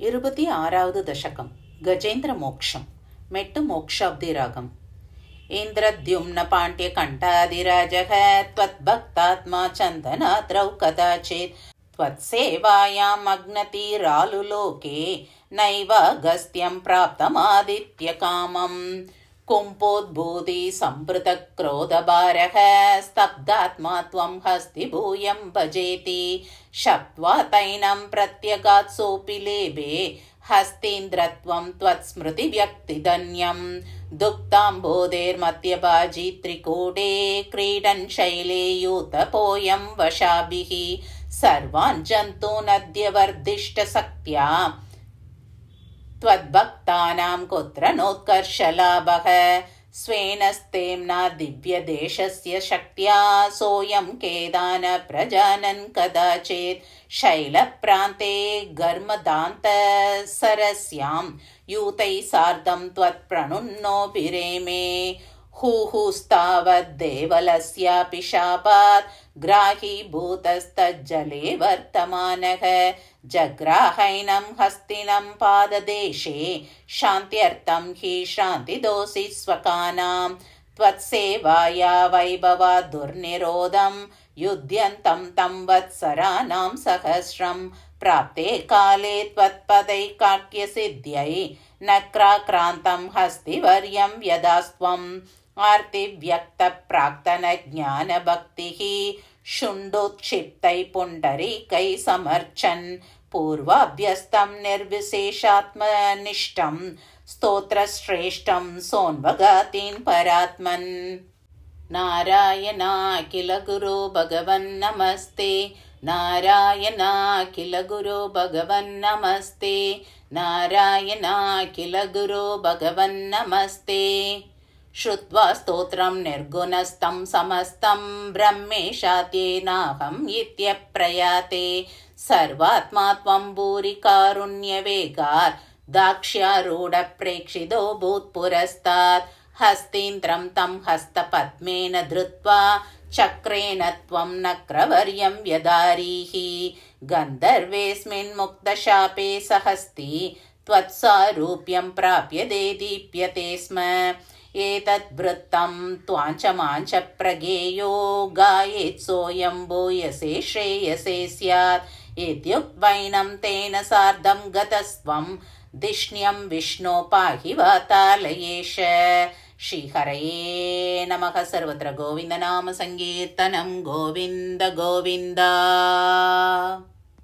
26வது దశకం గజేంద్ర మోక్షం మెట్టు మోక్షాబ్ది రాగం. ఇంద్రద్యుమ్న పాండ్యకంఠాదిరాజః త్వద్భక్తాత్మా చందనాద్రౌ కదాచిత్ త్వత్సేవాయాం అగ్నతీరాలు లోకే నైవ అగస్త్యం ప్రాప్తమాదిత్యకామం. కుంపోద్భూతి సంవృత క్రోధభారః స్తబ్దాత్మా త్వం హస్తి భూయం భజేతి శప్త్వా తైనం ప్రత్యగాత్ సోపి లేభే హస్తీంద్రత్వం త్వత్స్మృతి వ్యక్తిధన్యం. దుక్తాంబోధేర్మధ్యభాజీ త్రికూటే క్రీడన్ శైలే యూతపోయం వశాభిః సర్వాన్ జంతూనద్యవర్ధిష్ట శక్త్యా त्वद्भक्तानां कुत्र नोत्कर्षलाभः स्वेन स्तेम्ना दिव्यदेशस्य शक्त्या सोऽयं केदान प्रजानन् कदाचित् शैलप्रान्ते घर्मदान्तसरस्यां यूतैः सार्धं त्वत्प्रणुन्नोऽभिरेमे. हुहुस्तावद्देवलस्यापि शापात् ग्राहीभूतस्तज्जले वर्तमानः जग्राहैनं हस्तिनं पाददेशे शान्त्यर्थं हि श्रान्तिदोषि स्वकानां. त्वत्सेवाया वैभवा दुर्निरोधं युध्यन्तं तं वत्सराणां सहस्रं प्राप्ते काले त्वत्पदैकाक्यसिद्ध्यै नक्राक्रान्तं हस्तिवर्यं यदास्त्वम्. आर्तिव्यक्तप्राक्तनज्ञानभक्तिः शुण्डोत्क्षिप्तैः पुण्डरीकैः समर्चन् पूर्वाभ्यस्तं निर्विशेषात्मनिष्ठं स्तोत्रश्रेष्ठं सोन्वगातीन् परात्मन्. नारायणाखिल गुरो भगवन्नमस्ते नारायणाखिल गुरो भगवन्नमस्ते नारायणाखिल गुरो भगवन्नमस्ते. श्रुत्वा स्तोत्रं निर्गुणस्तं समस्तं ब्रह्मेशात्येनाहम् इत्यप्रयाते सर्वात्मा त्वं भूरि कारुण्यवेगात् दाक्ष्यारूढप्रेक्षितो भूत्पुरस्तात्. हस्तीन्द्रं तं हस्तपद्मेन धृत्वा चक्रेण त्वं नक्रवर्यं व्यधारीः गन्धर्वेऽस्मिन् मुक्तशापे सहस्ति त्वत्सारूप्यं प्राप्यते दीप्यते स्म. एतद्वृत्तं त्वाञ्च माञ्च प्रगेयो गायेत् सोऽयं भूयसे श्रेयसे स्यात्. इत्युक्त्वैनं तेन सार्धं गतस्त्वं धिष्ण्यं विष्णो पाहि वातालयेश. श्रीहरये नमः. सर्वत्र गोविन्दनाम संकीर्तनं गोविन्द गोविन्द.